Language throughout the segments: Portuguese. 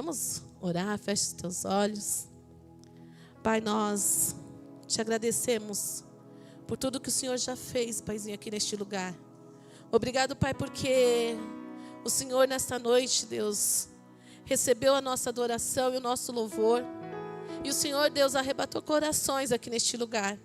Vamos orar, feche os teus olhos. Pai, nós te agradecemos por tudo que o Senhor já fez, Paizinho, aqui neste lugar. Obrigado, Pai, porque o Senhor nesta noite, Deus, recebeu a nossa adoração e o nosso louvor. E o Senhor, Deus, arrebatou corações aqui neste lugar.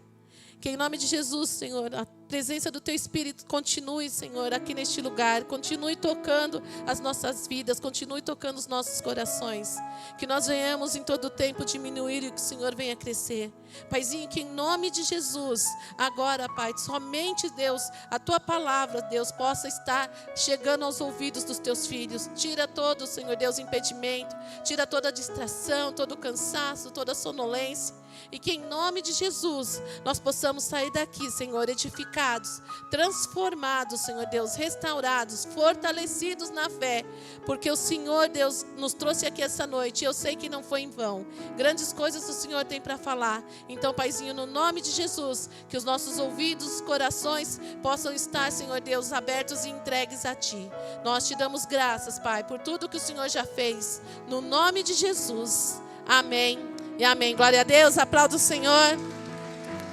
Que em nome de Jesus, Senhor, a presença do Teu Espírito continue, Senhor, aqui neste lugar. Continue tocando as nossas vidas, continue tocando os nossos corações. Que nós venhamos em todo o tempo diminuir e que o Senhor venha crescer. Paizinho, que em nome de Jesus, agora, Pai, somente, Deus, a Tua palavra, Deus, possa estar chegando aos ouvidos dos Teus filhos. Tira todo, Senhor Deus, impedimento. Tira toda a distração, todo o cansaço, toda a sonolência. E que em nome de Jesus nós possamos sair daqui, Senhor, edificados, transformados, Senhor Deus, restaurados, fortalecidos na fé. Porque o Senhor, Deus, nos trouxe aqui essa noite e eu sei que não foi em vão. Grandes coisas o Senhor tem para falar. Então, Paizinho, no nome de Jesus, que os nossos ouvidos, corações possam estar, Senhor Deus, abertos e entregues a Ti. Nós te damos graças, Pai, por tudo que o Senhor já fez. No nome de Jesus. Amém. E amém. Glória a Deus. Aplauda o Senhor.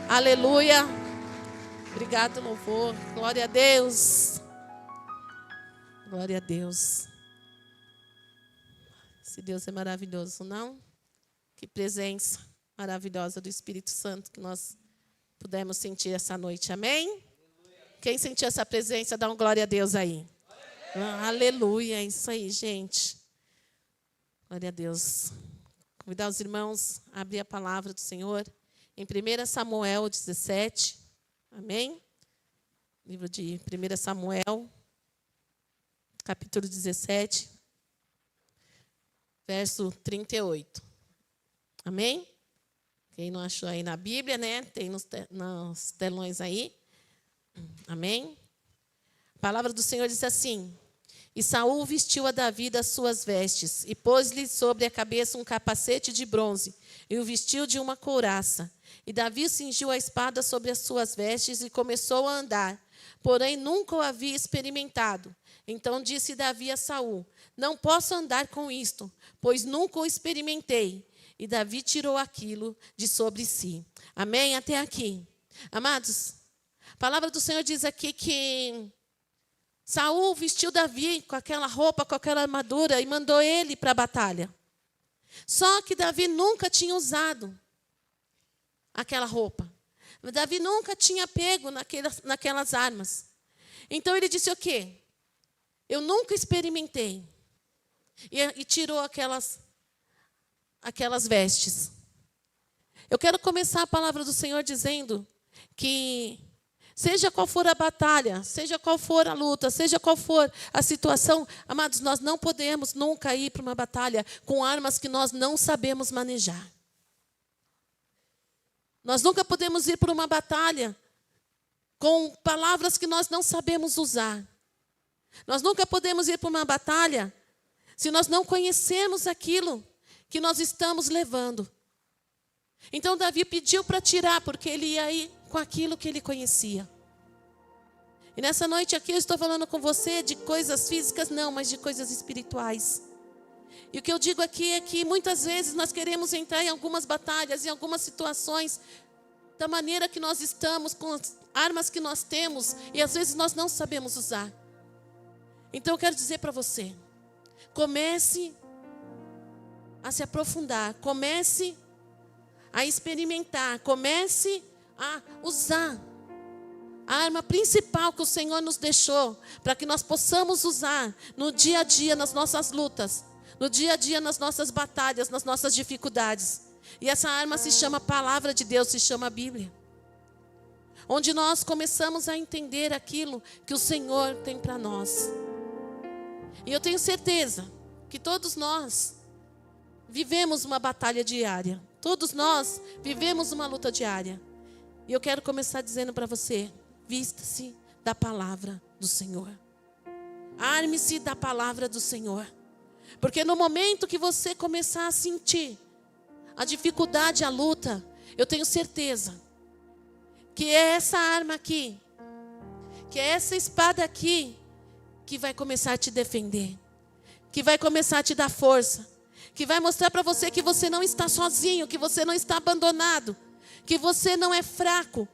Aleluia. Obrigado, louvor. Glória a Deus. Glória a Deus. Esse Deus é maravilhoso, não? Que presença maravilhosa do Espírito Santo que nós pudemos sentir essa noite. Amém? Quem sentiu essa presença, dá um glória a Deus aí. Aleluia. É isso aí, gente. Glória a Deus. Convidar os irmãos a abrir a palavra do Senhor em 1 Samuel 17. Amém? Livro de 1 Samuel, capítulo 17, verso 38. Amém? Quem não achou aí na Bíblia, né? Tem nos telões aí. Amém? A palavra do Senhor diz assim: E Saul vestiu a Davi das suas vestes, e pôs-lhe sobre a cabeça um capacete de bronze, e o vestiu de uma couraça. E Davi cingiu a espada sobre as suas vestes e começou a andar, porém nunca o havia experimentado. Então disse Davi a Saul: Não posso andar com isto, pois nunca o experimentei. E Davi tirou aquilo de sobre si. Amém? Até aqui. Amados, a palavra do Senhor diz aqui que Saul vestiu Davi com aquela roupa, com aquela armadura e mandou ele para a batalha. Só que Davi nunca tinha usado aquela roupa. Davi nunca tinha pego naquelas armas. Então ele disse o quê? Eu nunca experimentei. E tirou aquelas vestes. Eu quero começar a palavra do Senhor dizendo que seja qual for a batalha, seja qual for a luta, seja qual for a situação, amados, nós não podemos nunca ir para uma batalha com armas que nós não sabemos manejar. Nós nunca podemos ir para uma batalha com palavras que nós não sabemos usar. Nós nunca podemos ir para uma batalha se nós não conhecermos aquilo que nós estamos levando. Então Davi pediu para tirar, porque ele ia ir com aquilo que ele conhecia. E nessa noite aqui eu estou falando com você de coisas físicas, não, mas de coisas espirituais. E o que eu digo aqui é que muitas vezes nós queremos entrar em algumas batalhas, em algumas situações, da maneira que nós estamos, com as armas que nós temos, e às vezes nós não sabemos usar. Então eu quero dizer para você, comece a se aprofundar, comece a experimentar, comece a usar a arma principal que o Senhor nos deixou, para que nós possamos usar no dia a dia, nas nossas lutas, no dia a dia, nas nossas batalhas, nas nossas dificuldades. E essa arma se chama Palavra de Deus, se chama Bíblia. Onde nós começamos a entender aquilo que o Senhor tem para nós. E eu tenho certeza que todos nós vivemos uma batalha diária. Todos nós vivemos uma luta diária. E eu quero começar dizendo para você, vista-se da palavra do Senhor. Arme-se da palavra do Senhor. Porque no momento que você começar a sentir a dificuldade, a luta, eu tenho certeza que é essa arma aqui, que é essa espada aqui, que vai começar a te defender, que vai começar a te dar força, que vai mostrar para você que você não está sozinho, que você não está abandonado, que você não é fraco,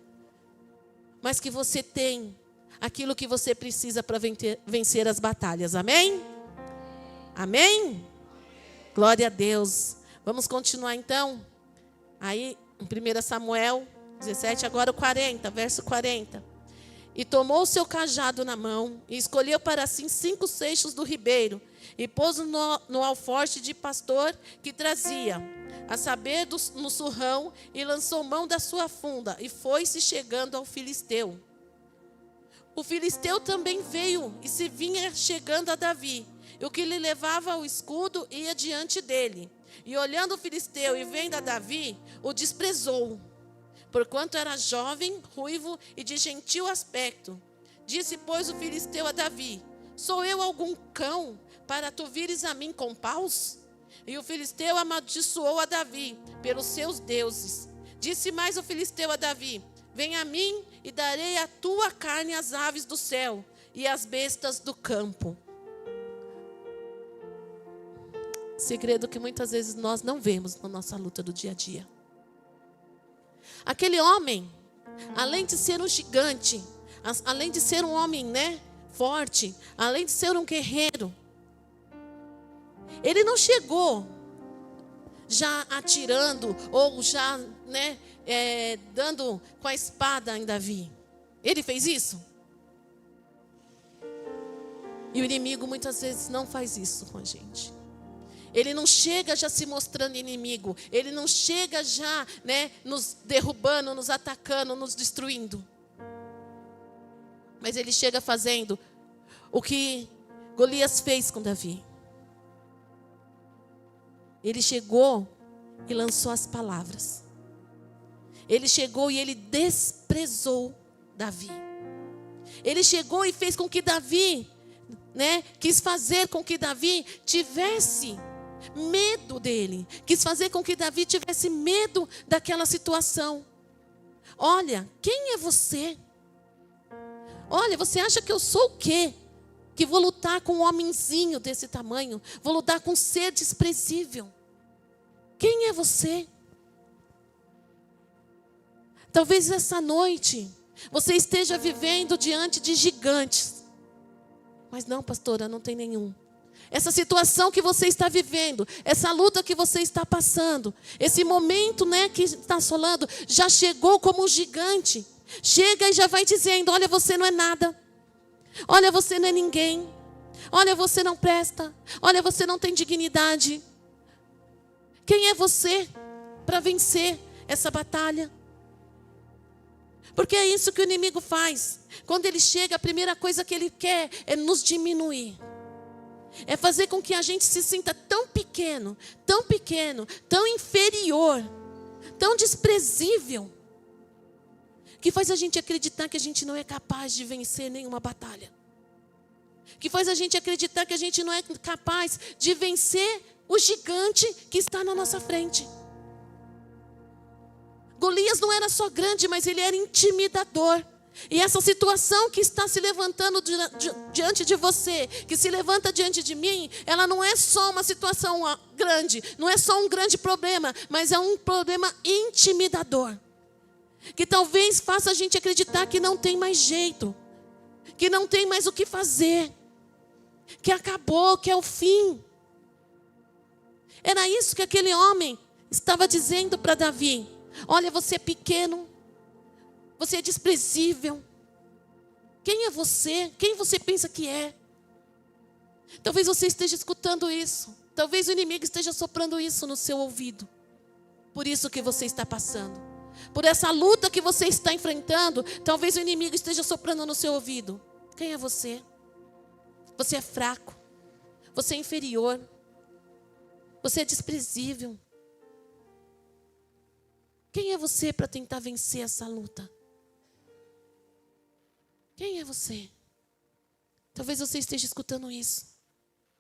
mas que você tem aquilo que você precisa para vencer as batalhas. Amém? Amém? Glória a Deus. Vamos continuar então. Aí, em 1 Samuel 17, agora o 40, verso 40. E tomou o seu cajado na mão, e escolheu para si 5 seixos do ribeiro, e pôs no alforje de pastor que trazia, a saber, no surrão, e lançou mão da sua funda, e foi-se chegando ao filisteu. O filisteu também veio, e se vinha chegando a Davi, e o que lhe levava o escudo ia diante dele. E olhando o filisteu e vendo a Davi, o desprezou, porquanto era jovem, ruivo e de gentil aspecto. Disse, pois, o filisteu a Davi: sou eu algum cão, para tu vires a mim com paus? E o filisteu amaldiçoou a Davi pelos seus deuses. Disse mais o filisteu a Davi: vem a mim e darei a tua carne às aves do céu e às bestas do campo. Segredo que muitas vezes nós não vemos na nossa luta do dia a dia. Aquele homem, além de ser um gigante, além de ser um homem, forte, além de ser um guerreiro, ele não chegou já atirando ou já, dando com a espada em Davi. Ele fez isso? E o inimigo muitas vezes não faz isso com a gente. Ele não chega já se mostrando inimigo. Ele não chega já, nos derrubando, nos atacando, nos destruindo. Mas ele chega fazendo o que Golias fez com Davi. Ele chegou e lançou as palavras. Ele chegou e ele desprezou Davi. Ele chegou e fez com que Davi, quis fazer com que Davi tivesse medo dele. Quis fazer com que Davi tivesse medo daquela situação. Olha, quem é você? Olha, você acha que eu sou o quê? Que vou lutar com um homenzinho desse tamanho? Vou lutar com um ser desprezível? Quem é você? Talvez essa noite você esteja vivendo diante de gigantes. Mas não, pastora, não tem nenhum. Essa situação que você está vivendo, essa luta que você está passando, esse momento, que está assolando, já chegou como um gigante. Chega e já vai dizendo: olha, você não é nada. Olha, você não é ninguém. Olha, você não presta. Olha, você não tem dignidade. Quem é você para vencer essa batalha? Porque é isso que o inimigo faz. Quando ele chega, a primeira coisa que ele quer é nos diminuir. É fazer com que a gente se sinta tão pequeno, tão inferior, tão desprezível, que faz a gente acreditar que a gente não é capaz de vencer nenhuma batalha. Que faz a gente acreditar que a gente não é capaz de vencer o gigante que está na nossa frente. Golias não era só grande, mas ele era intimidador. E essa situação que está se levantando diante de você, que se levanta diante de mim, ela não é só uma situação grande, não é só um grande problema, mas é um problema intimidador. Que talvez faça a gente acreditar que não tem mais jeito, que não tem mais o que fazer, que acabou, que é o fim. Era isso que aquele homem estava dizendo para Davi: olha, você é pequeno, você é desprezível. Quem é você? Quem você pensa que é? Talvez você esteja escutando isso. Talvez o inimigo esteja soprando isso no seu ouvido. Por isso que você está passando. Por essa luta que você está enfrentando, talvez o inimigo esteja soprando no seu ouvido. Quem é você? Você é fraco. Você é inferior. Você é desprezível. Quem é você para tentar vencer essa luta? Quem é você? Talvez você esteja escutando isso.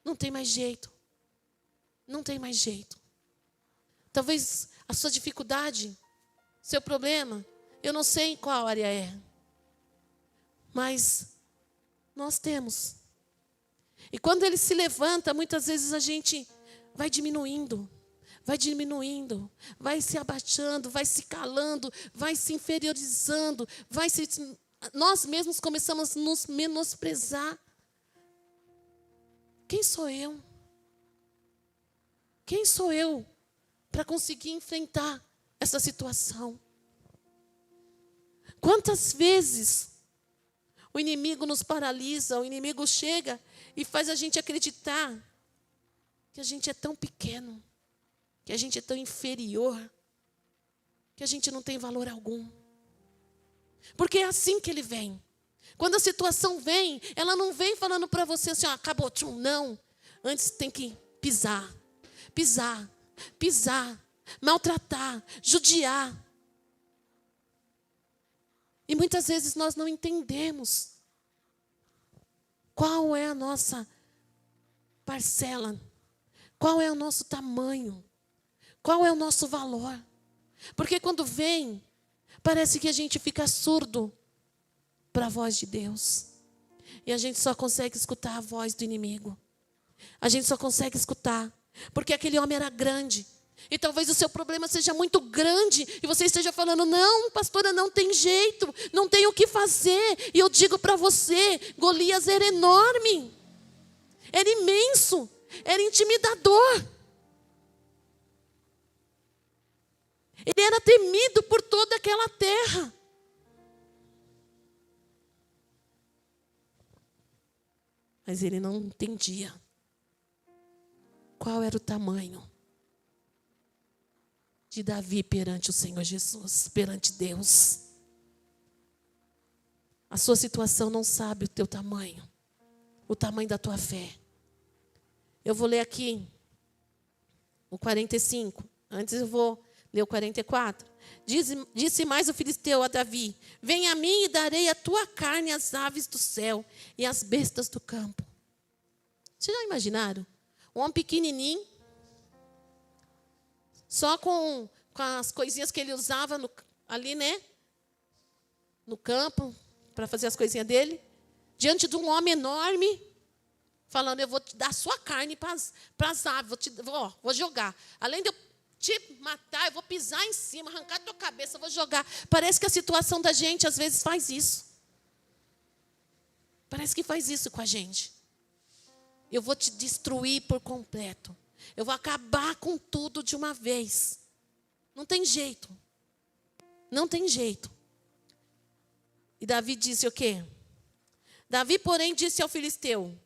Não tem mais jeito. Não tem mais jeito. Talvez a sua dificuldade, seu problema, eu não sei em qual área é. Mas nós temos. E quando ele se levanta, muitas vezes a gente vai diminuindo, vai diminuindo, vai se abaixando, vai se calando, vai se inferiorizando, nós mesmos começamos a nos menosprezar. Quem sou eu? Quem sou eu para conseguir enfrentar essa situação? Quantas vezes o inimigo nos paralisa, o inimigo chega e faz a gente acreditar que a gente é tão pequeno, que a gente é tão inferior, que a gente não tem valor algum. Porque é assim que ele vem. Quando a situação vem, ela não vem falando para você assim, acabou, tchum, não. Antes tem que pisar, maltratar, judiar. E muitas vezes nós não entendemos qual é a nossa parcela, qual é o nosso tamanho, qual é o nosso valor. Porque quando vem, parece que a gente fica surdo para a voz de Deus. E a gente só consegue escutar a voz do inimigo. A gente só consegue escutar, porque aquele homem era grande. E talvez o seu problema seja muito grande e você esteja falando, não, pastora, não tem jeito, não tem o que fazer. E eu digo para você, Golias era enorme, era imenso, era intimidador. Ele era temido por toda aquela terra. Mas ele não entendia qual era o tamanho de Davi perante o Senhor Jesus, perante Deus. A sua situação não sabe o teu tamanho, o tamanho da tua fé. Eu vou ler aqui o 45, antes eu vou ler o 44. Disse mais o filisteu a Davi, vem a mim e darei a tua carne às aves do céu e às bestas do campo. Vocês já imaginaram? Um homem pequenininho, só com as coisinhas que ele usava ali, né? No campo, para fazer as coisinhas dele. Diante de um homem enorme, falando, eu vou te dar a sua carne para as aves, vou jogar. Além de eu te matar, eu vou pisar em cima, arrancar a tua cabeça, eu vou jogar. Parece que a situação da gente, às vezes, faz isso. Parece que faz isso com a gente. Eu vou te destruir por completo. Eu vou acabar com tudo de uma vez. Não tem jeito. Não tem jeito. E Davi disse o quê? Davi, porém, disse ao filisteu,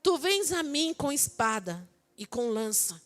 tu vens a mim com espada e com lança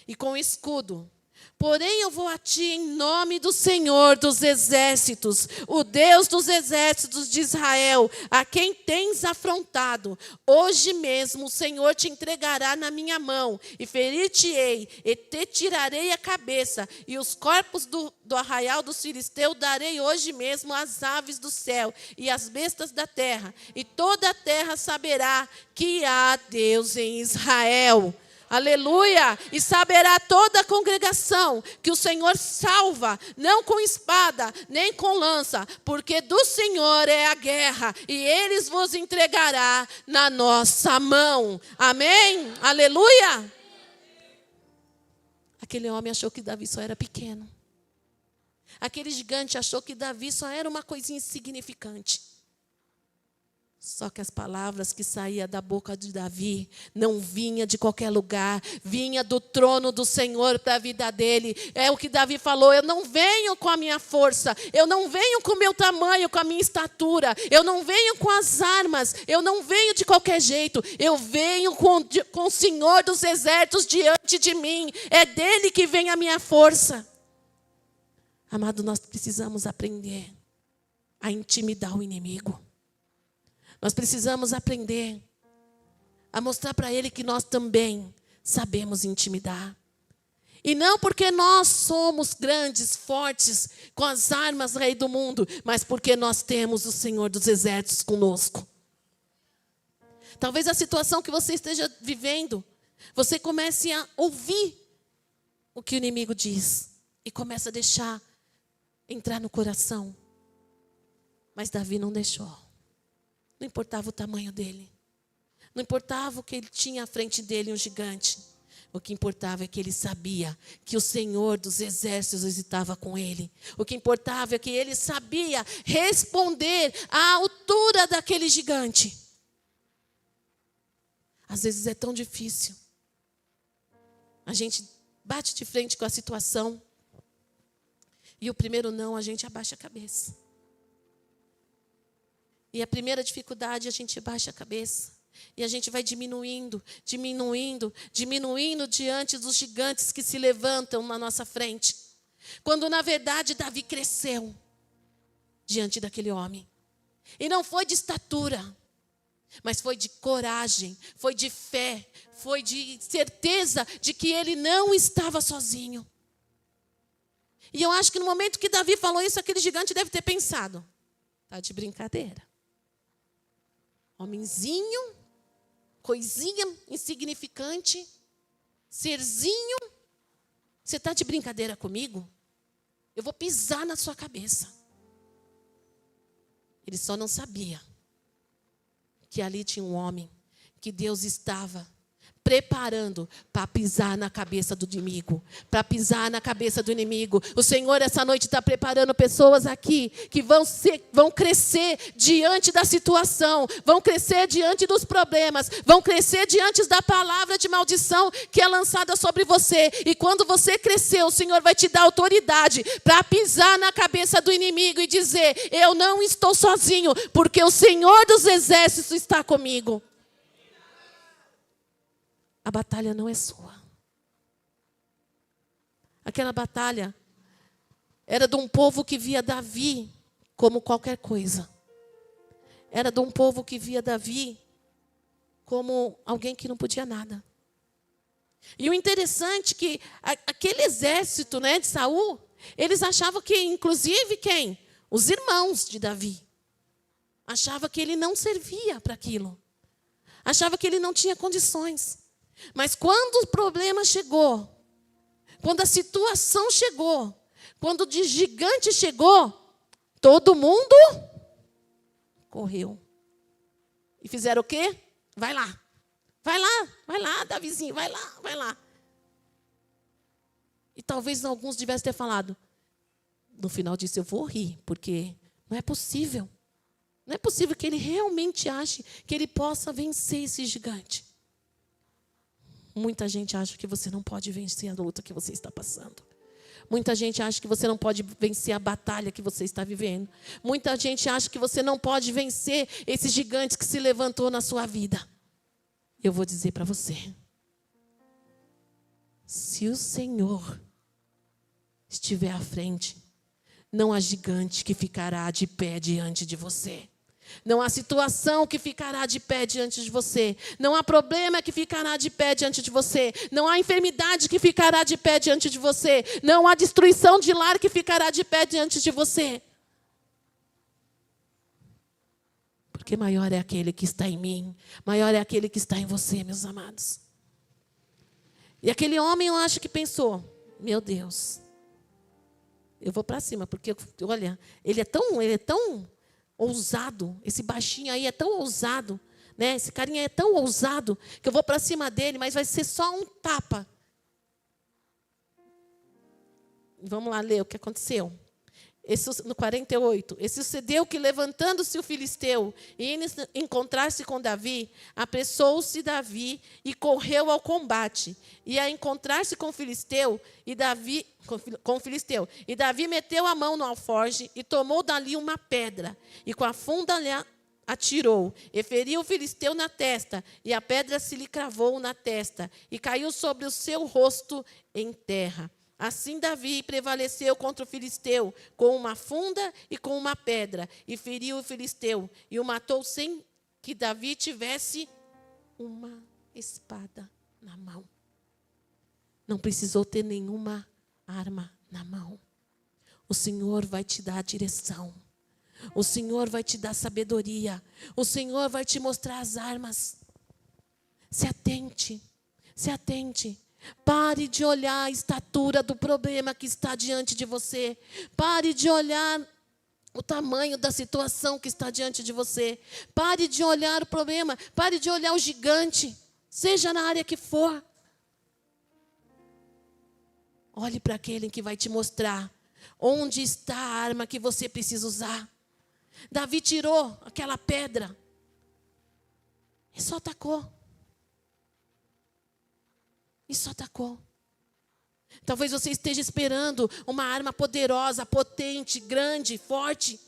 e com escudo. Porém, eu vou a ti em nome do Senhor dos exércitos, o Deus dos exércitos de Israel, a quem tens afrontado. Hoje mesmo o Senhor te entregará na minha mão, e ferir-te-ei, e te tirarei a cabeça, e os corpos do arraial dos filisteus darei hoje mesmo às aves do céu, e às bestas da terra, e toda a terra saberá que há Deus em Israel. Aleluia! E saberá toda a congregação que o Senhor salva, não com espada, nem com lança, porque do Senhor é a guerra, e eles vos entregará na nossa mão. Amém? Aleluia! Aquele homem achou que Davi só era pequeno. Aquele gigante achou que Davi só era uma coisinha insignificante. Só que as palavras que saíam da boca de Davi não vinha de qualquer lugar, vinha do trono do Senhor para a vida dele. É o que Davi falou, eu não venho com a minha força, eu não venho com o meu tamanho, com a minha estatura, eu não venho com as armas, eu não venho de qualquer jeito, eu venho com o Senhor dos exércitos diante de mim, é dele que vem a minha força. Amado, nós precisamos aprender a intimidar o inimigo. Nós precisamos aprender a mostrar para ele que nós também sabemos intimidar. E não porque nós somos grandes, fortes, com as armas rei do mundo, mas porque nós temos o Senhor dos exércitos conosco. Talvez a situação que você esteja vivendo, você comece a ouvir o que o inimigo diz e comece a deixar entrar no coração. Mas Davi não deixou. Não importava o tamanho dele. Não importava o que ele tinha à frente dele, um gigante. O que importava é que ele sabia que o Senhor dos exércitos estava com ele. O que importava é que ele sabia responder à altura daquele gigante. Às vezes é tão difícil. A gente bate de frente com a situação. E o primeiro não, a gente abaixa a cabeça. E a primeira dificuldade, a gente abaixa a cabeça. E a gente vai diminuindo diante dos gigantes que se levantam na nossa frente. Quando, na verdade, Davi cresceu diante daquele homem. E não foi de estatura, mas foi de coragem, foi de fé, foi de certeza de que ele não estava sozinho. E eu acho que no momento que Davi falou isso, aquele gigante deve ter pensado: tá de brincadeira. Homenzinho, coisinha insignificante, serzinho, você está de brincadeira comigo? Eu vou pisar na sua cabeça. Ele só não sabia que ali tinha um homem que Deus estava preparando para pisar na cabeça do inimigo. Para pisar na cabeça do inimigo. O Senhor essa noite está preparando pessoas aqui que vão crescer diante da situação, vão crescer diante dos problemas, vão crescer diante da palavra de maldição que é lançada sobre você. E quando você crescer, o Senhor vai te dar autoridade para pisar na cabeça do inimigo e dizer: eu não estou sozinho, porque o Senhor dos exércitos está comigo. A batalha não é sua. Aquela batalha era de um povo que via Davi como qualquer coisa. Era de um povo que via Davi como alguém que não podia nada. E o interessante é que aquele exército, né, de Saul, eles achavam que, inclusive, quem? Os irmãos de Davi. Achavam que ele não servia para aquilo. Achavam que ele não tinha condições. Mas quando o problema chegou, quando a situação chegou, quando o gigante chegou, todo mundo correu. E fizeram o quê? Vai lá, Davizinho, vai lá. E talvez alguns tivessem ter falado: no final disso eu vou rir, porque não é possível. Não é possível que ele realmente ache que ele possa vencer esse gigante. Muita gente acha que você não pode vencer a luta que você está passando. Muita gente acha que você não pode vencer a batalha que você está vivendo. Muita gente acha que você não pode vencer esses gigantes que se levantou na sua vida. Eu vou dizer para você: se o Senhor estiver à frente, não há gigante que ficará de pé diante de você. Não há situação que ficará de pé diante de você. Não há problema que ficará de pé diante de você. Não há enfermidade que ficará de pé diante de você. Não há destruição de lar que ficará de pé diante de você. Porque maior é aquele que está em mim. Maior é aquele que está em você, meus amados. E aquele homem, eu acho que pensou: meu Deus, eu vou para cima. Porque, olha, ele é tão ousado, esse baixinho aí é tão ousado, né? Esse carinha é tão ousado que eu vou para cima dele, mas vai ser só um tapa. Vamos lá ler o que aconteceu. No 48, esse sucedeu que, levantando-se o filisteu e indo encontrar-se com Davi, apressou-se Davi e correu ao combate. E a encontrar-se com o filisteu, e Davi meteu a mão no alforje e tomou dali uma pedra, e com a funda lhe atirou, e feriu o filisteu na testa, e a pedra se lhe cravou na testa, e caiu sobre o seu rosto em terra. Assim Davi prevaleceu contra o filisteu com uma funda e com uma pedra, e feriu o filisteu, e o matou sem que Davi tivesse uma espada na mão. Não precisou ter nenhuma arma na mão. O Senhor vai te dar a direção. O Senhor vai te dar sabedoria. O Senhor vai te mostrar as armas. Se atente, se atente. Pare de olhar a estatura do problema que está diante de você. Pare de olhar o tamanho da situação que está diante de você. Pare de olhar o problema. Pare de olhar o gigante. Seja na área que for. Olhe para aquele que vai te mostrar onde está a arma que você precisa usar. Davi tirou aquela pedra e só atacou. E só atacou. Talvez você esteja esperando uma arma poderosa, potente, grande, forte.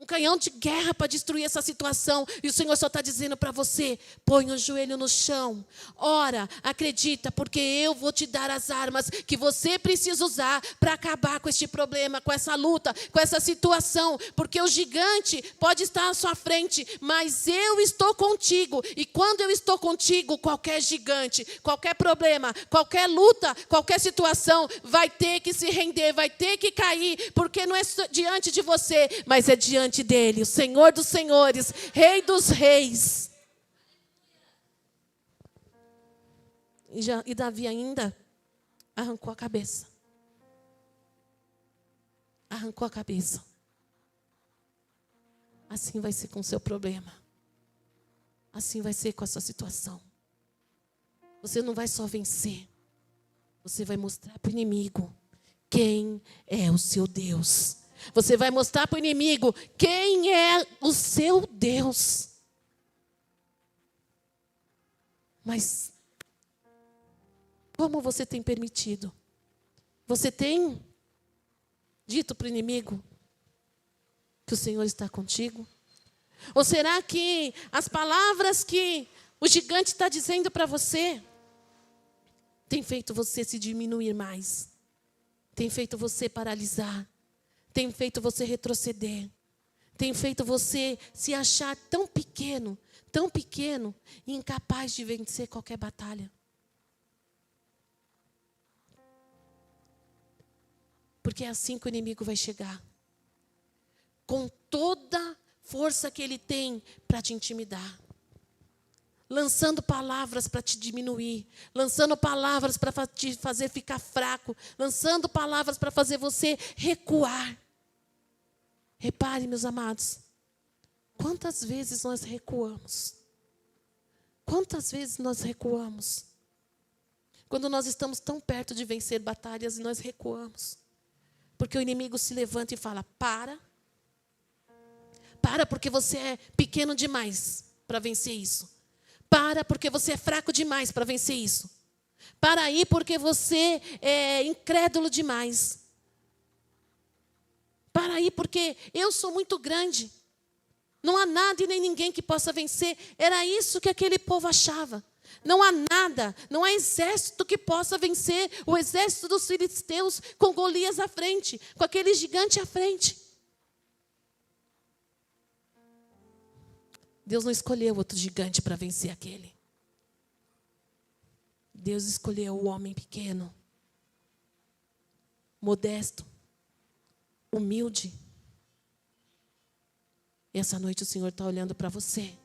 Um canhão de guerra para destruir essa situação. E o Senhor só está dizendo para você: põe o joelho no chão. Ora, acredita, porque eu vou te dar as armas que você precisa usar para acabar com este problema, com essa luta, com essa situação. Porque o gigante pode estar à sua frente, mas eu estou contigo. E quando eu estou contigo, qualquer gigante, qualquer problema, qualquer luta, qualquer situação vai ter que se render, vai ter que cair. Porque não é diante de você, mas é diante dele, o Senhor dos senhores, Rei dos reis. E Davi ainda arrancou a cabeça. Arrancou a cabeça. Assim vai ser com o seu problema. Assim vai ser com a sua situação. Você não vai só vencer. Você vai mostrar para o inimigo quem é o seu Deus. Você vai mostrar para o inimigo quem é o seu Deus. Mas como você tem permitido? Você tem dito para o inimigo que o Senhor está contigo? Ou será que as palavras que o gigante está dizendo para você tem feito você se diminuir mais? Tem feito você paralisar? Tem feito você retroceder? Tem feito você se achar tão pequeno e incapaz de vencer qualquer batalha? Porque é assim que o inimigo vai chegar. Com toda a força que ele tem para te intimidar. Lançando palavras para te diminuir. Lançando palavras para te fazer ficar fraco. Lançando palavras para fazer você recuar. Repare, meus amados. Quantas vezes nós recuamos? Quantas vezes nós recuamos? Quando nós estamos tão perto de vencer batalhas e nós recuamos. Porque o inimigo se levanta e fala: para porque você é pequeno demais para vencer isso. Para porque você é fraco demais para vencer isso. Para aí porque você é incrédulo demais. Para aí porque eu sou muito grande. Não há nada e nem ninguém que possa vencer. Era isso que aquele povo achava. Não há nada, não há exército que possa vencer o exército dos filisteus com Golias à frente, com aquele gigante à frente. Deus não escolheu outro gigante para vencer aquele. Deus escolheu o homem pequeno, modesto, humilde. E essa noite o Senhor está olhando para você,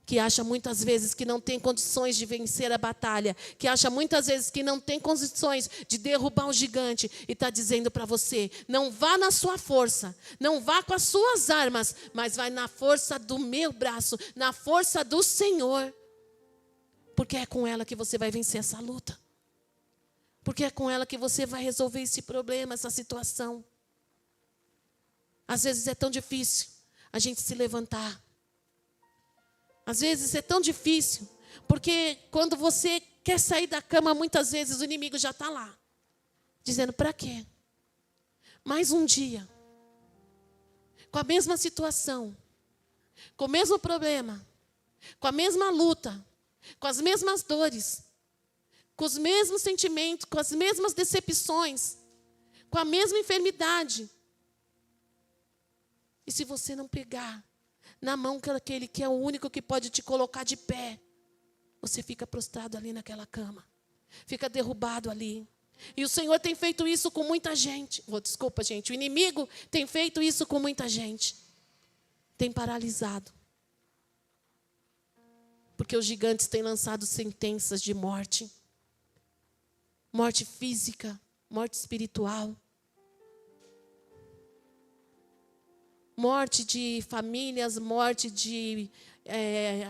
que acha muitas vezes que não tem condições de vencer a batalha, que acha muitas vezes que não tem condições de derrubar o gigante, e está dizendo para você: não vá na sua força, não vá com as suas armas, mas vai na força do meu braço, na força do Senhor, porque é com ela que você vai vencer essa luta, porque é com ela que você vai resolver esse problema, essa situação. Às vezes é tão difícil a gente se levantar. Às vezes é tão difícil, porque quando você quer sair da cama, muitas vezes o inimigo já está lá, dizendo: para quê? Mais um dia, com a mesma situação, com o mesmo problema, com a mesma luta, com as mesmas dores, com os mesmos sentimentos, com as mesmas decepções, com a mesma enfermidade. E se você não pegar na mão daquele que é o único que pode te colocar de pé, você fica prostrado ali naquela cama, fica derrubado ali. E o Senhor tem feito isso com muita gente. Desculpa, gente. O inimigo tem feito isso com muita gente. Tem paralisado. Porque os gigantes têm lançado sentenças de morte. Morte física, morte espiritual. Morte de famílias, morte de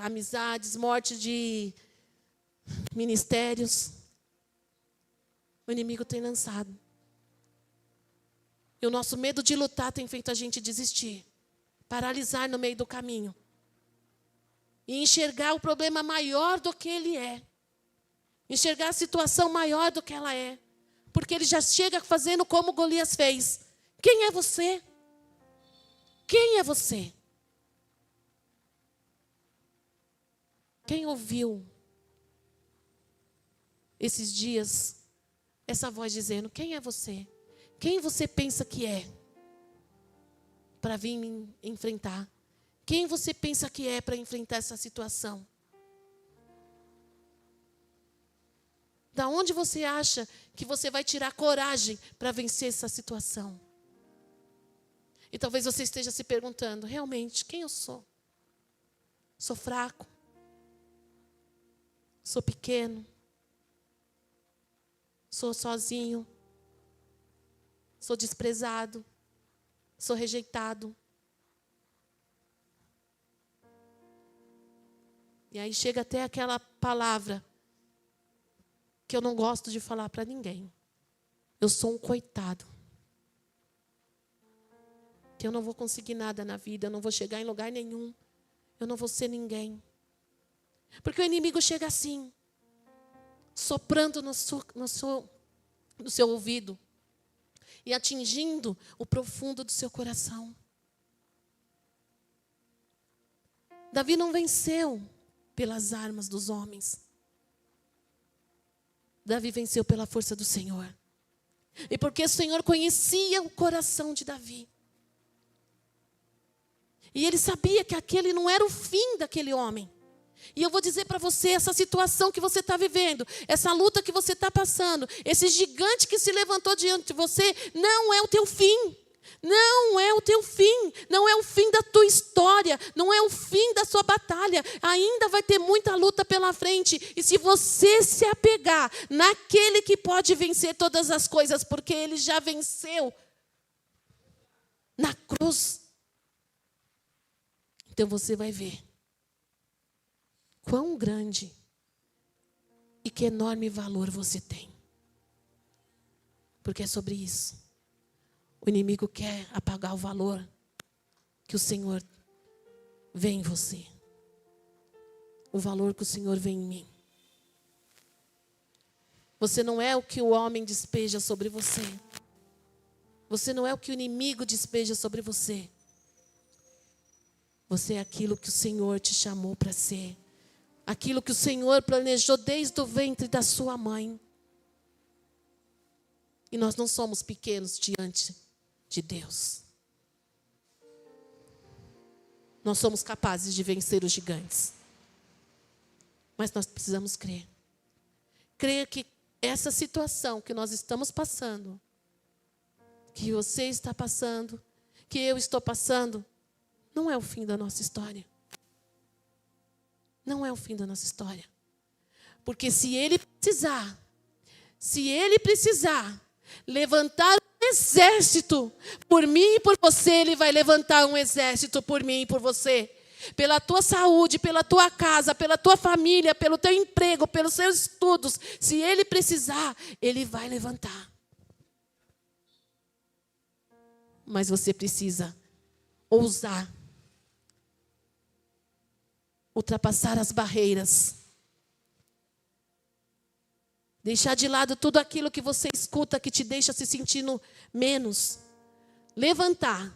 amizades, morte de ministérios. o inimigo tem lançado. E o nosso medo de lutar tem feito a gente desistir, paralisar no meio do caminho. E enxergar o problema maior do que ele é. Enxergar a situação maior do que ela é. Porque ele já chega fazendo como Golias fez. Quem é você? Quem é você? Quem ouviu esses dias essa voz dizendo: quem é você? Quem você pensa que é para vir me enfrentar? Quem você pensa que é para enfrentar essa situação? Da onde você acha que você vai tirar coragem para vencer essa situação? E talvez você esteja se perguntando: realmente, quem eu sou? Sou fraco? Sou pequeno? Sou sozinho? Sou desprezado? Sou rejeitado? E aí chega até aquela palavra que eu não gosto de falar para ninguém. Eu sou um coitado. Que eu não vou conseguir nada na vida, eu não vou chegar em lugar nenhum. Eu não vou ser ninguém. Porque o inimigo chega assim, soprando no seu ouvido e atingindo o profundo do seu coração. Davi não venceu pelas armas dos homens. Davi venceu pela força do Senhor. E porque o Senhor conhecia o coração de Davi. E ele sabia que aquele não era o fim daquele homem. E eu vou dizer para você, essa situação que você está vivendo, essa luta que você está passando, esse gigante que se levantou diante de você, não é o teu fim. Não é o teu fim, não é o fim da tua história, não é o fim da sua batalha. Ainda vai ter muita luta pela frente. E se você se apegar naquele que pode vencer todas as coisas, porque ele já venceu na cruz, então você vai ver quão grande e que enorme valor você tem. Porque é sobre isso. O inimigo quer apagar o valor que o Senhor vê em você. O valor que o Senhor vê em mim. Você não é o que o homem despeja sobre você. Você não é o que o inimigo despeja sobre você. Você é aquilo que o Senhor te chamou para ser. Aquilo que o Senhor planejou desde o ventre da sua mãe. E nós não somos pequenos diante de Deus. Nós somos capazes de vencer os gigantes. Mas nós precisamos crer. Crer que essa situação que nós estamos passando, que você está passando, que eu estou passando, não é o fim da nossa história. Não é o fim da nossa história. Porque se ele precisar levantar um exército por mim e por você, ele vai levantar um exército por mim e por você. Pela tua saúde, pela tua casa, pela tua família, pelo teu emprego, pelos seus estudos. Se ele precisar, ele vai levantar. Mas você precisa ousar. Ultrapassar as barreiras. Deixar de lado tudo aquilo que você escuta que te deixa se sentindo menos. Levantar.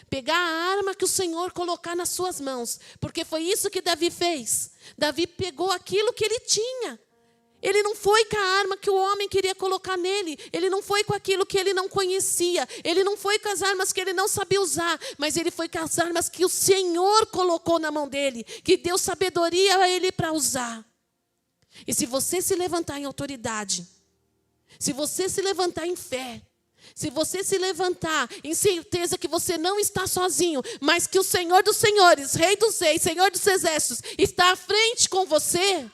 Pegar a arma que o Senhor colocar nas suas mãos. Porque foi isso que Davi fez. Davi pegou aquilo que ele tinha. Ele não foi com a arma que o homem queria colocar nele. Ele não foi com aquilo que ele não conhecia. Ele não foi com as armas que ele não sabia usar. Mas ele foi com as armas que o Senhor colocou na mão dele. Que deu sabedoria a ele para usar. E se você se levantar em autoridade, se você se levantar em fé, se você se levantar em certeza que você não está sozinho, mas que o Senhor dos Senhores, Rei dos Reis, Senhor dos Exércitos, está à frente com você,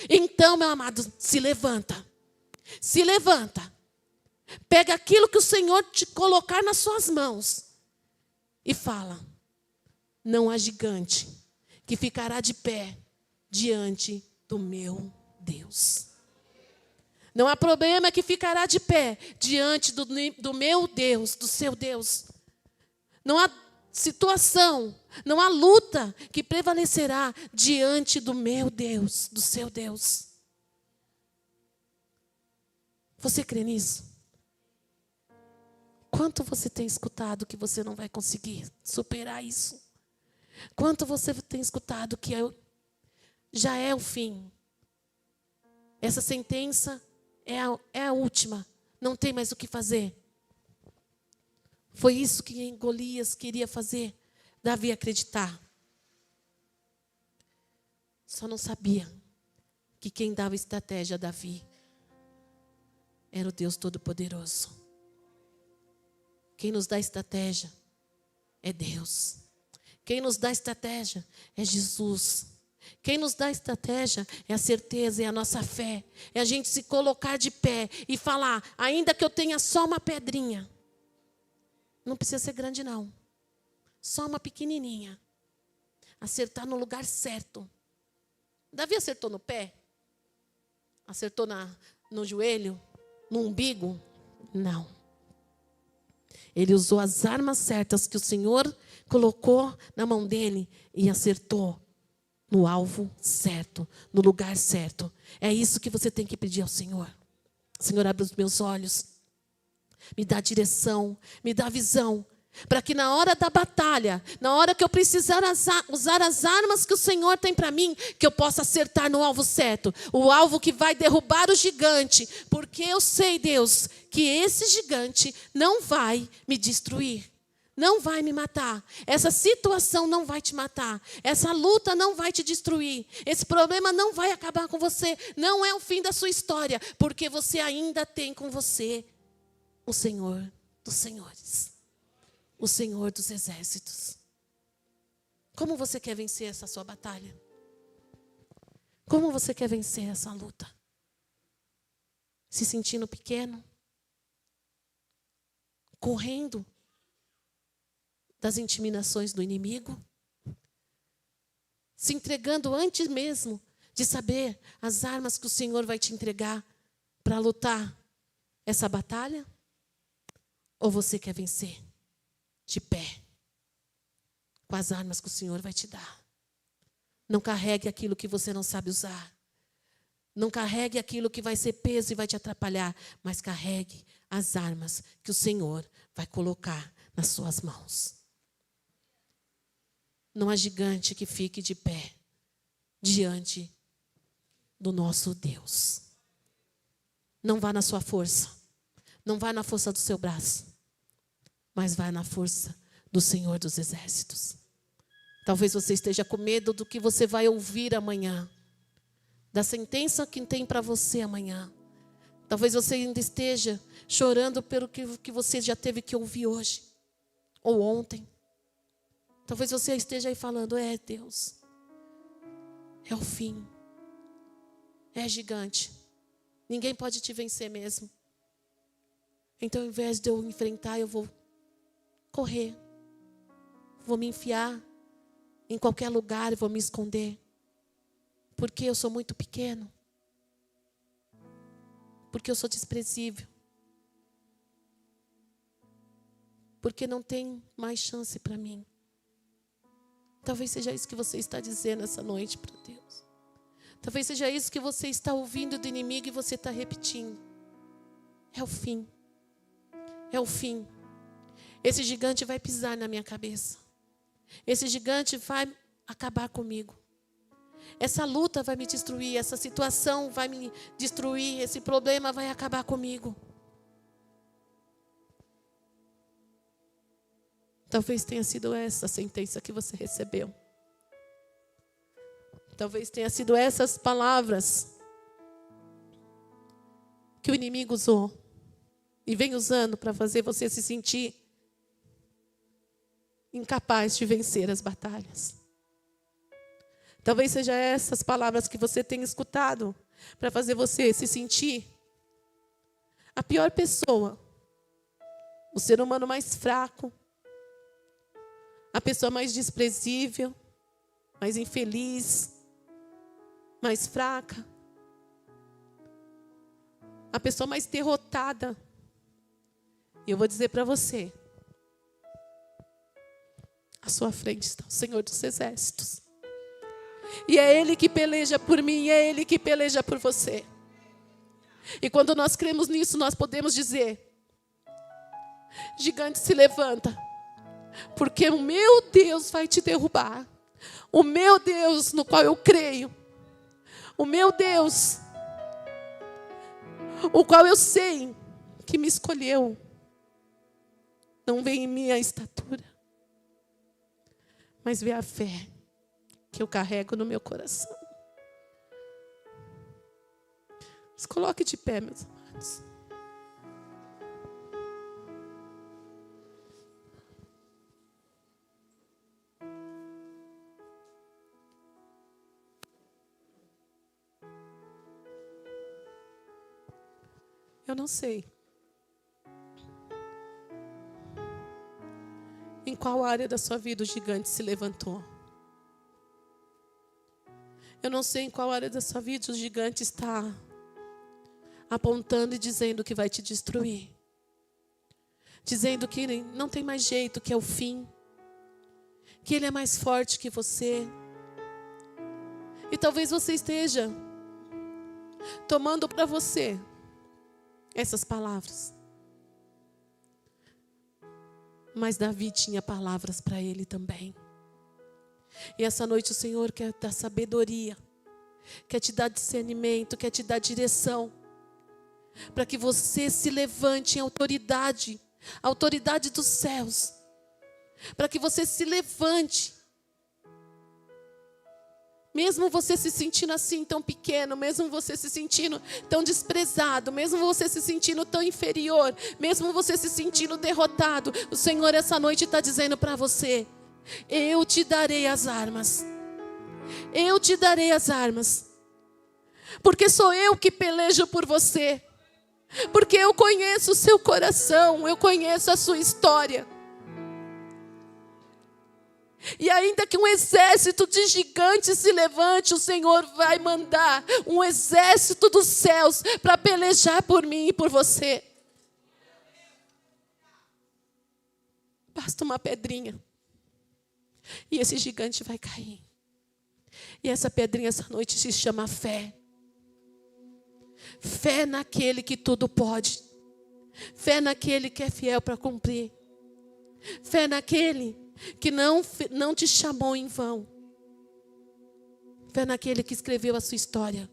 então, meu amado, se levanta. Se levanta. Pega aquilo que o Senhor te colocar nas suas mãos e fala: não há gigante que ficará de pé diante do meu Deus. Não há problema que ficará de pé diante do meu Deus, do seu Deus. Não há situação, não há luta que prevalecerá diante do meu Deus, do seu Deus. Você crê nisso? Quanto você tem escutado que você não vai conseguir superar isso? Quanto você tem escutado que já é o fim? Essa sentença é a última. Não tem mais o que fazer. Foi isso que Golias queria fazer Davi acreditar. Só não sabia que quem dava estratégia a Davi era o Deus Todo-Poderoso. Quem nos dá estratégia é Deus. Quem nos dá estratégia é Jesus. Quem nos dá estratégia é a certeza, é a nossa fé. É a gente se colocar de pé e falar, ainda que eu tenha só uma pedrinha. Não precisa ser grande não. Só uma pequenininha. Acertar no lugar certo. Davi acertou no pé? Acertou no joelho? No umbigo? Não. Ele usou as armas certas que o Senhor colocou na mão dele e acertou no alvo certo, no lugar certo. É isso que você tem que pedir ao Senhor. Senhor, abre os meus olhos, me dá direção, me dá visão, para que na hora da batalha, na hora que eu precisar usar as armas que o Senhor tem para mim, que eu possa acertar no alvo certo, o alvo que vai derrubar o gigante, porque eu sei, Deus, que esse gigante não vai me destruir. Não vai me matar. Essa situação não vai te matar. Essa luta não vai te destruir. Esse problema não vai acabar com você. Não é o fim da sua história, porque você ainda tem com você o Senhor dos senhores, o Senhor dos exércitos. Como você quer vencer essa sua batalha? Como você quer vencer essa luta? Se sentindo pequeno? Correndo das intimidações do inimigo? Se entregando antes mesmo de saber as armas que o Senhor vai te entregar para lutar essa batalha? Ou você quer vencer de pé, com as armas que o Senhor vai te dar? Não carregue aquilo que você não sabe usar. Não carregue aquilo que vai ser peso e vai te atrapalhar, mas carregue as armas que o Senhor vai colocar nas suas mãos. Não há gigante que fique de pé diante do nosso Deus. Não vá na sua força, não vá na força do seu braço, mas vá na força do Senhor dos exércitos. Talvez você esteja com medo do que você vai ouvir amanhã, da sentença que tem para você amanhã. Talvez você ainda esteja chorando pelo que você já teve que ouvir hoje ou ontem. Talvez você esteja aí falando, Deus, é o fim, é gigante, ninguém pode te vencer mesmo. Então, ao invés de eu enfrentar, eu vou correr, vou me enfiar em qualquer lugar e vou me esconder, porque eu sou muito pequeno, porque eu sou desprezível, porque não tem mais chance para mim. Talvez seja isso que você está dizendo essa noite para Deus. Talvez seja isso que você está ouvindo do inimigo e você está repetindo. É o fim. É o fim. Esse gigante vai pisar na minha cabeça. Esse gigante vai acabar comigo. Essa luta vai me destruir. Essa situação vai me destruir. Esse problema vai acabar comigo. Talvez tenha sido essa a sentença que você recebeu. Talvez tenha sido essas palavras que o inimigo usou e vem usando para fazer você se sentir incapaz de vencer as batalhas. Talvez seja essas palavras que você tenha escutado para fazer você se sentir a pior pessoa, o ser humano mais fraco, a pessoa mais desprezível, mais infeliz, mais fraca. a pessoa mais derrotada. E eu vou dizer para você, à sua frente está o Senhor dos Exércitos. E é Ele que peleja por mim, e é Ele que peleja por você. E quando nós cremos nisso, nós podemos dizer: gigante, se levanta, porque o meu Deus vai te derrubar. O meu Deus no qual eu creio, o meu Deus, o qual eu sei que me escolheu, não vê em mim a estatura, mas vê a fé que eu carrego no meu coração. Se coloque de pé, meus amados. Eu não sei em qual área da sua vida o gigante se levantou. Eu não sei em qual área da sua vida o gigante está apontando e dizendo que vai te destruir. Dizendo que não tem mais jeito, que é o fim. Que ele é mais forte que você. E talvez você esteja tomando para você essas palavras. Mas Davi tinha palavras para ele também. E essa noite o Senhor quer dar sabedoria, quer te dar discernimento, quer te dar direção, para que você se levante em autoridade, a autoridade dos céus, para que você se levante, mesmo você se sentindo assim tão pequeno, mesmo você se sentindo tão desprezado, mesmo você se sentindo tão inferior, mesmo você se sentindo derrotado, o Senhor essa noite está dizendo para você: eu te darei as armas. Eu te darei as armas. Porque sou eu que pelejo por você. Porque eu conheço o seu coração, eu conheço a sua história. E ainda que um exército de gigantes se levante, o Senhor vai mandar um exército dos céus para pelejar por mim e por você. Basta uma pedrinha e esse gigante vai cair. E essa pedrinha essa noite se chama fé. Fé naquele que tudo pode. Fé naquele que é fiel para cumprir. Fé naquele que não te chamou em vão. Fé naquele que escreveu a sua história.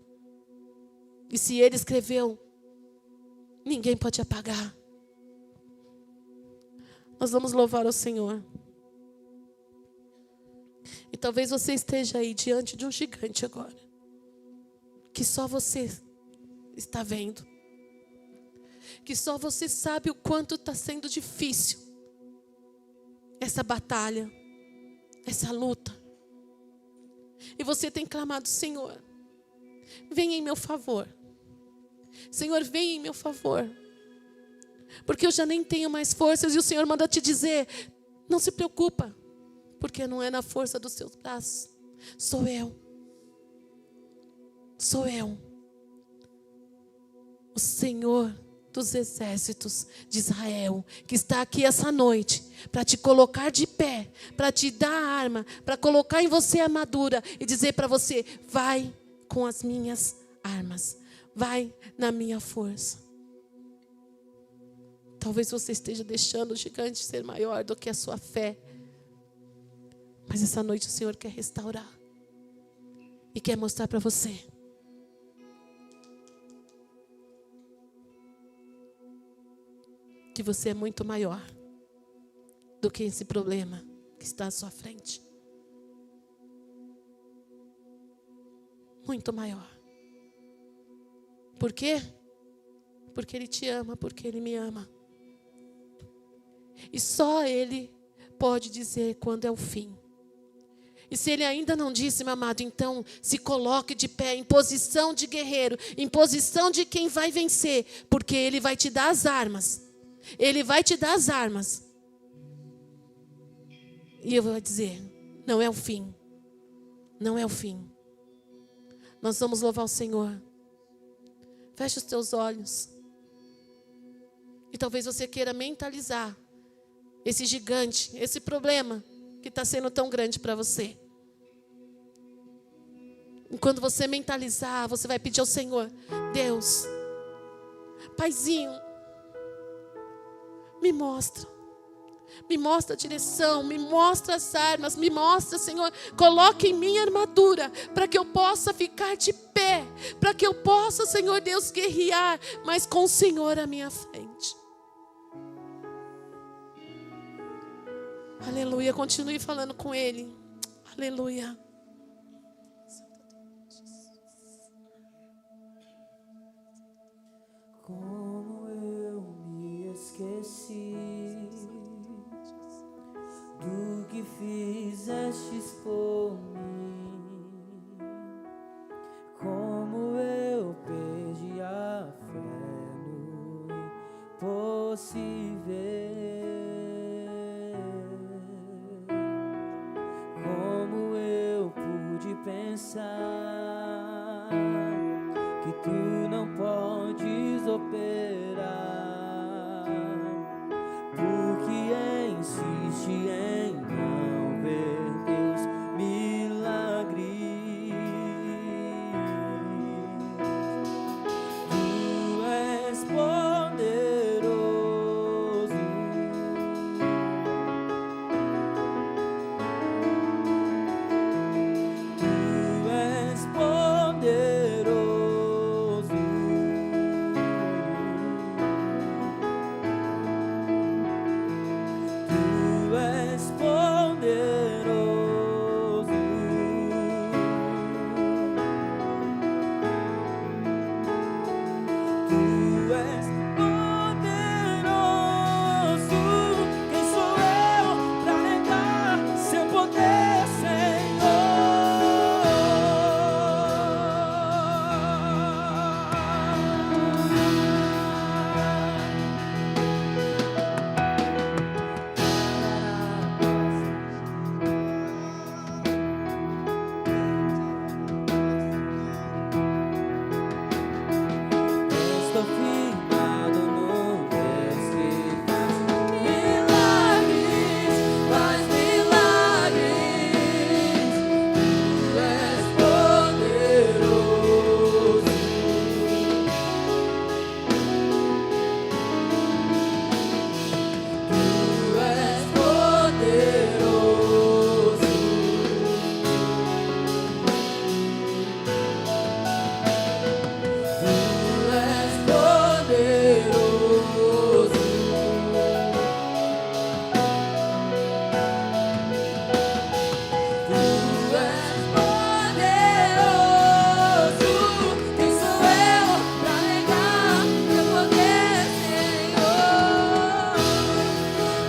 E se ele escreveu, ninguém pode apagar. Nós vamos louvar o Senhor. E talvez você esteja aí diante de um gigante agora, que só você está vendo, que só você sabe o quanto está sendo difícil essa batalha, essa luta. E você tem clamado: Senhor, venha em meu favor. Senhor, venha em meu favor. Porque eu já nem tenho mais forças e o Senhor manda te dizer: não se preocupa, porque não é na força dos seus braços. Sou eu. Sou eu. O Senhor dos exércitos de Israel, que está aqui essa noite, para te colocar de pé, para te dar a arma, para colocar em você a armadura e dizer para você: vai com as minhas armas, vai na minha força. Talvez você esteja deixando o gigante ser maior do que a sua fé, mas essa noite o Senhor quer restaurar e quer mostrar para você que você é muito maior do que esse problema que está à sua frente. Muito maior. Por quê? Porque Ele te ama, porque Ele me ama. E só Ele pode dizer quando é o fim. E se Ele ainda não disse, meu amado, então se coloque de pé, em posição de guerreiro, em posição de quem vai vencer, porque Ele vai te dar as armas. Ele vai te dar as armas. E eu vou dizer: não é o fim. Não é o fim. Nós vamos louvar o Senhor. Feche os teus olhos. E talvez você queira mentalizar esse gigante, esse problema que está sendo tão grande para você. E quando você mentalizar, você vai pedir ao Senhor: Deus, Paizinho, me mostra a direção, me mostra as armas, me mostra, Senhor, coloque em mim a armadura, para que eu possa ficar de pé, para que eu possa, Senhor Deus, guerrear, mas com o Senhor à minha frente. Aleluia, continue falando com Ele. Aleluia. Como eu me esqueci do que fizestes por mim, como eu perdi a fé no impossível, como eu pude pensar que tu não podes operar, porque insiste em não ver teus milagres. Tu és poderoso, tu és poderoso, tu és poderoso, tu és poderoso. Quem sou eu pra negar seu poder, estou firmado no Deus que faz milagres, faz milagres. Tu és poderoso, tu és poderoso, tu és poderoso, tu és poderoso. Quem sou eu pra negar teu poder, Senhor?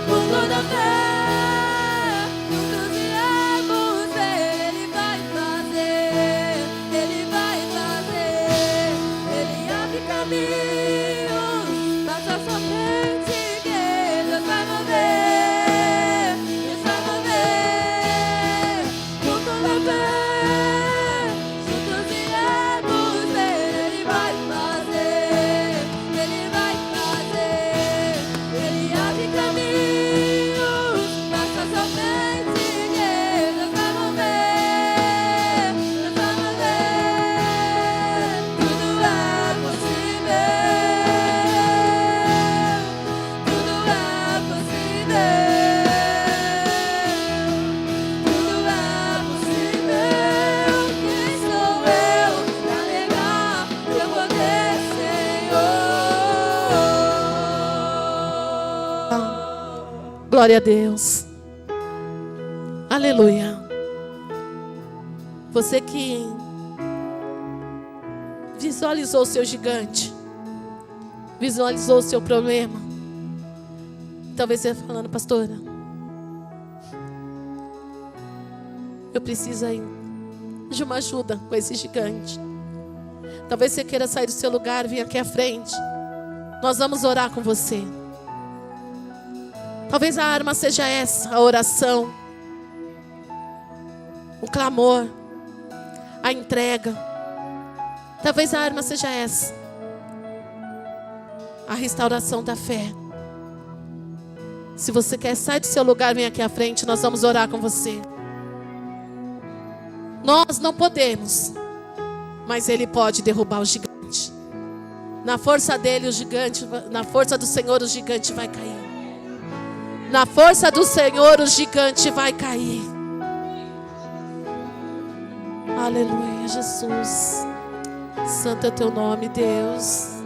Com toda a fé, juntos iremos ver. Ele vai fazer, Ele vai fazer. Ele abre caminhos, passa à sua frente, que Deus vai mover, Deus vai mover. Com toda a fé, juntos iremos ver. Ele vai fazer, Ele vai fazer. Ele abre caminhos, passa à sua frente, que Deus vai mover, Deus vai mover. Tudo é possível, tudo é possível, tudo é possível. Quem sou eu pra negar teu poder, Senhor? Glória a Deus. Aleluia. Você que visualizou o seu gigante, visualizou o seu problema. Talvez você falando: pastora, eu preciso aí de uma ajuda com esse gigante. Talvez você queira sair do seu lugar, vir aqui à frente. Nós vamos orar com você. Talvez a arma seja essa, a oração, o clamor, a entrega. Talvez a arma seja essa. a restauração da fé. Se você quer sair do seu lugar, vem aqui à frente, nós vamos orar com você. Nós não podemos, mas Ele pode derrubar o gigante. Na força dele, o gigante, na força do Senhor, o gigante vai cair. Na força do Senhor, o gigante vai cair. Aleluia, Jesus. Santo é o teu nome, Deus.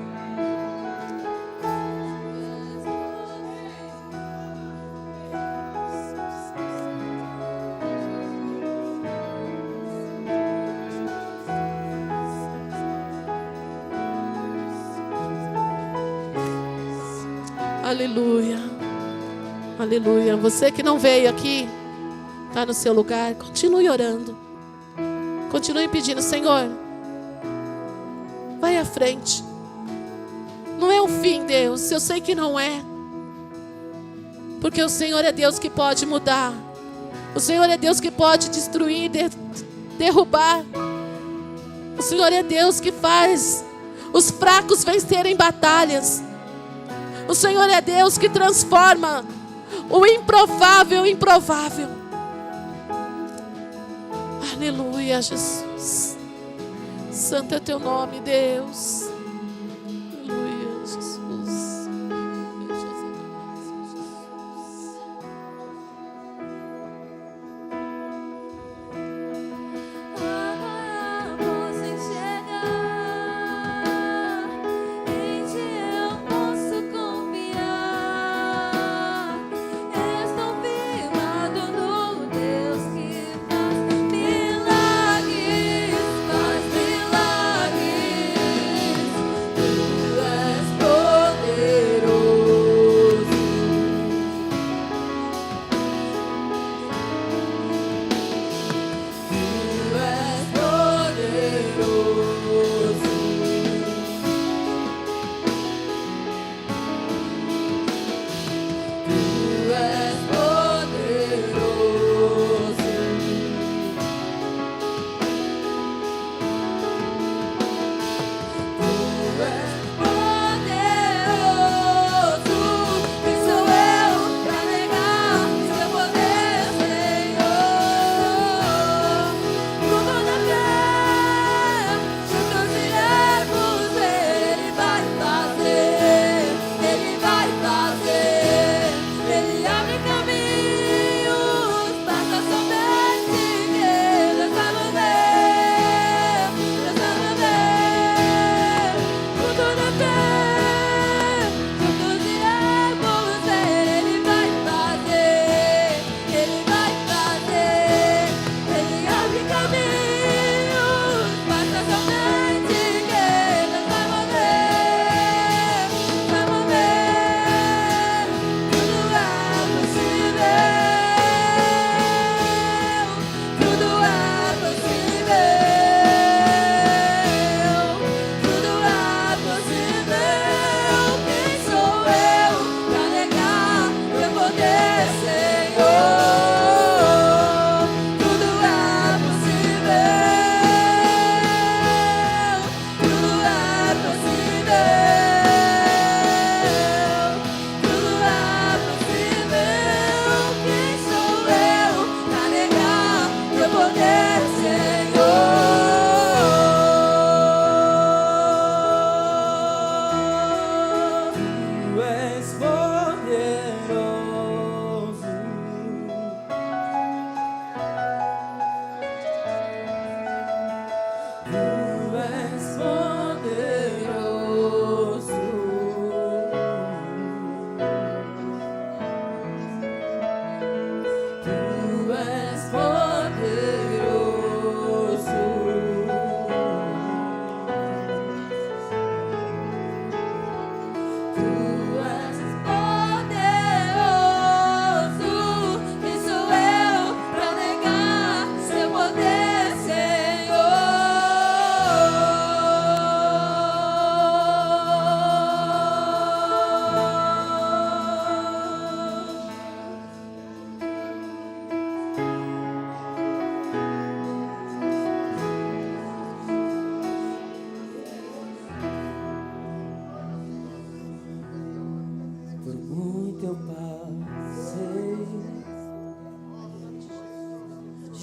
Aleluia. Aleluia. Você que não veio aqui, está no seu lugar, continue orando. Continue pedindo, Senhor, vai à frente. Não é o fim, Deus. Eu sei que não é. Porque o Senhor é Deus que pode mudar. O Senhor é Deus que pode destruir, derrubar. O Senhor é Deus que faz os fracos vencerem batalhas. O Senhor é Deus que transforma o improvável em provável. Aleluia, Jesus. Santo é teu nome, Deus. Aleluia, Jesus. Agora posso enxergar, em ti eu posso confiar. Estou firmado no Deus que faz milagres, faz milagres.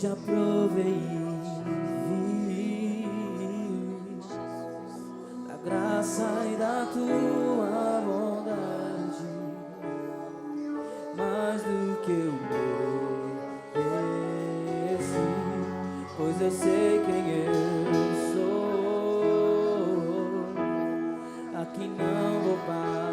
já provei da graça e da tua bondade, mais do que eu mereci, pois eu sei quem eu sou. Aqui não vou parar.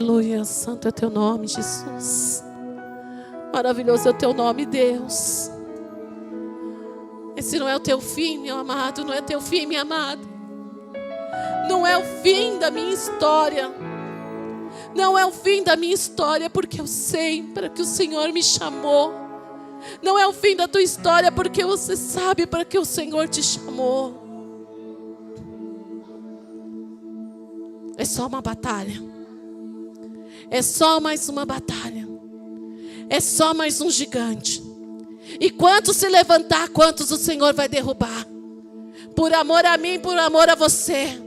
Aleluia, santo é teu nome, Jesus. Maravilhoso é o teu nome, Deus. Esse não é o teu fim, meu amado. Não é teu fim, minha amada. Não é o fim da minha história. Não é o fim da minha história, porque eu sei para que o Senhor me chamou. Não é o fim da tua história, porque você sabe para que o Senhor te chamou. É só uma batalha. É só mais uma batalha. É só mais um gigante. E quantos se levantar, quantos o Senhor vai derrubar. Por amor a mim, por amor a você.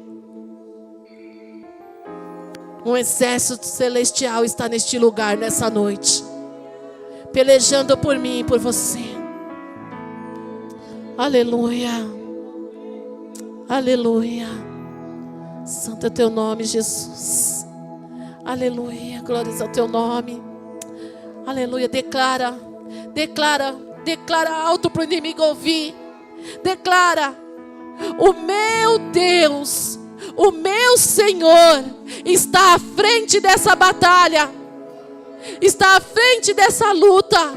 Um exército celestial está neste lugar, nessa noite. Pelejando por mim e por você. Aleluia. Aleluia. Santo é teu nome, Jesus. Aleluia, glórias ao teu nome. Aleluia, declara alto para o inimigo ouvir. Declara: o meu Deus, o meu Senhor está à frente dessa batalha, está à frente dessa luta,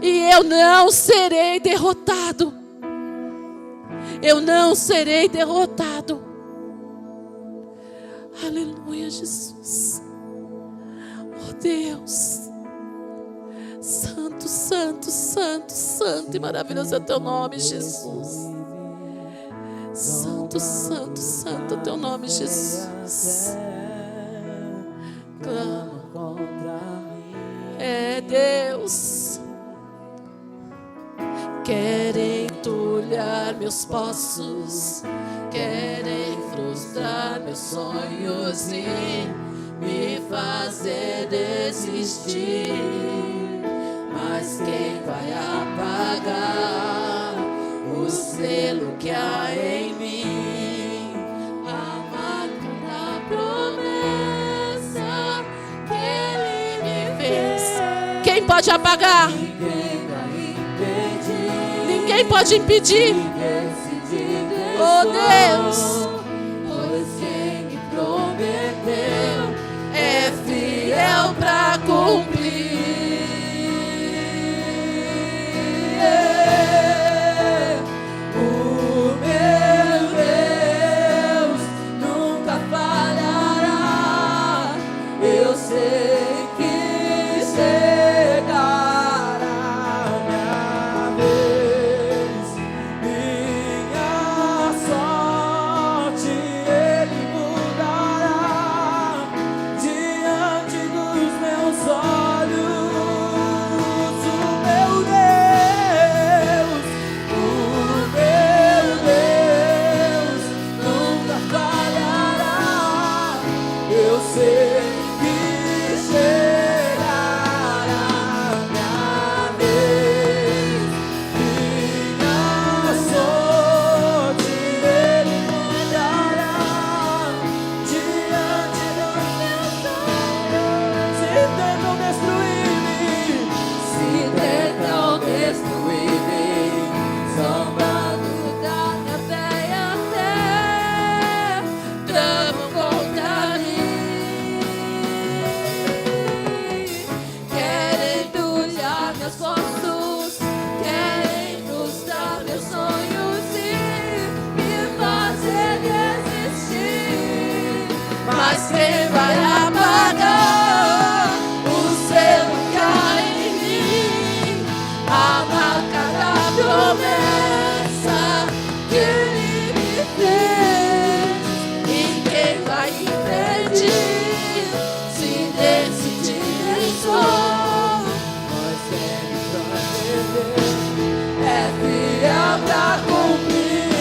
e eu não serei derrotado. Eu não serei derrotado. Aleluia, Jesus. Oh Deus, santo, santo, santo, santo e maravilhoso é o teu nome, Jesus. Santo, santo, santo é o teu nome, Jesus. clamam contra mim. É Deus. Querem entulhar meus poços, querem frustrar meus sonhos e me fazer desistir. Mas quem vai apagar o selo que há em mim? A marca da promessa que Ele me fez. Quem pode apagar? Ninguém vai impedir. Ninguém pode impedir. Oh Deus, Pois quem me prometeu é fiel para cumprir. o meu Deus nunca falhará. Eu sei que chegará minha vez, minha sorte Ele mudará diante dos meus olhos. O meu Deus nunca falhará. Eu sei que chegará minha vez, minha sorte Ele mudará diante dos meus olhos. Se tentam destruir-me, se tentam destruir-me, zombando Da minha fé até tramam contra mim. Querem entulhar meus postos, querem frustrar meus sonhos e me fazer desistir. Mas quem vai apagar o selo que há em mim? A marca da promessa que Ele me fez. E quem vai impedir se decidir em sou? Pois quem me prometeu É fiel pra cumprir.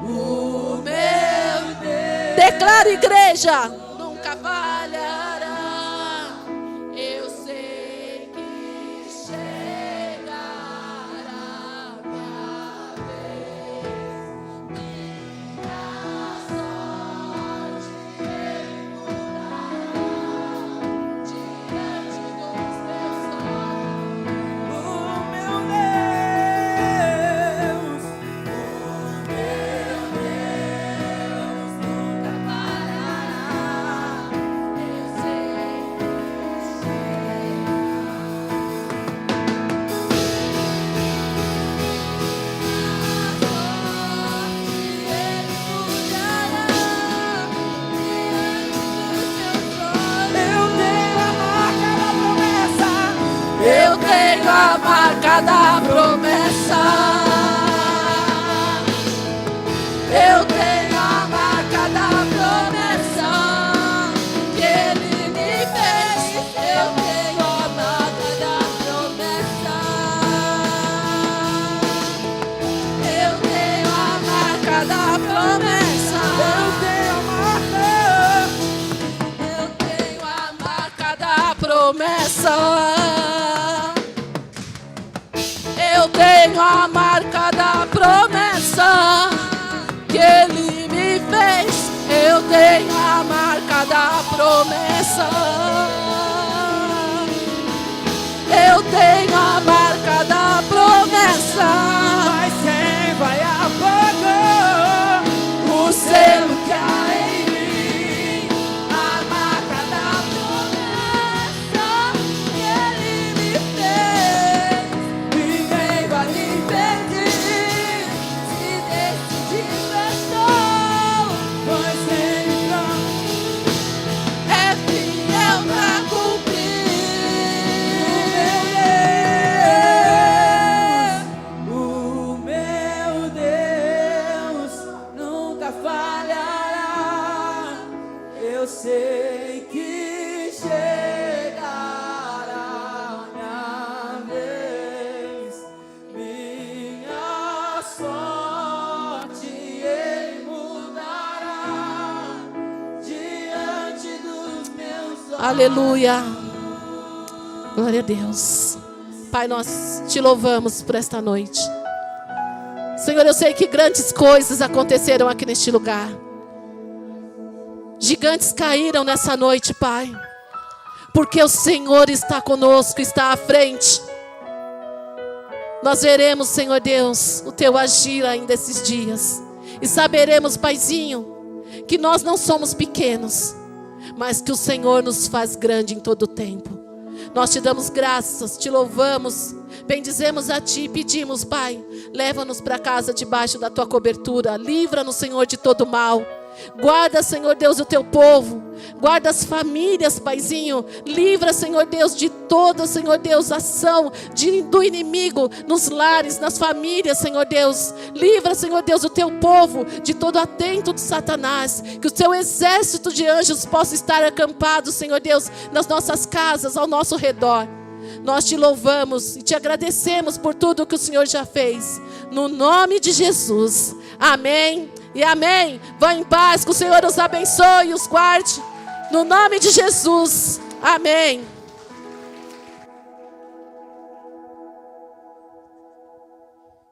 O meu Deus. Declara, igreja, nunca falhará. Eu sei que chegará minha vez, minha sorte Ele mudará diante dos meus olhos. o meu Deus nunca falhará. Eu sei que eu tenho a marca da promessa. Eu tenho a marca da promessa que Ele me fez. Eu tenho a marca da promessa. Eu tenho a marca da promessa. Eu tenho a marca da promessa. Eu tenho a marca da promessa que Ele me fez. Eu tenho a marca da promessa. Eu tenho a marca da promessa. Mas quem vai apagar O selo que há em mim, a marca da promessa que Ele me fez. Ninguém vai me impedir se decidir eu sou. Pois quem me É fiel pra cumprir. Aleluia. Glória a Deus. Pai, nós te louvamos por esta noite. Senhor, eu sei que grandes coisas aconteceram aqui neste lugar. Gigantes caíram nessa noite, Pai. Porque o Senhor está conosco, está à frente. Nós veremos, Senhor Deus, o Teu agir ainda esses dias. E saberemos, Paizinho, que nós não somos pequenos, mas que o Senhor nos faz grande em todo o tempo. Nós te damos graças, te louvamos, bendizemos a Ti e pedimos, Pai, leva-nos para casa debaixo da Tua cobertura. Livra-nos, Senhor, de todo mal. Guarda, Senhor Deus, o Teu povo. Guarda as famílias, Paizinho. Livra, Senhor Deus, de toda, Senhor Deus, ação do inimigo nos lares, nas famílias, Senhor Deus. Livra, Senhor Deus, o Teu povo de todo atento de Satanás. Que o Teu exército de anjos possa estar acampado, Senhor Deus, nas nossas casas, ao nosso redor. Nós te louvamos e te agradecemos por tudo que o Senhor já fez. No nome de Jesus. Amém e amém. Vão em paz, que o Senhor os abençoe e os guarde. No nome de Jesus. Amém.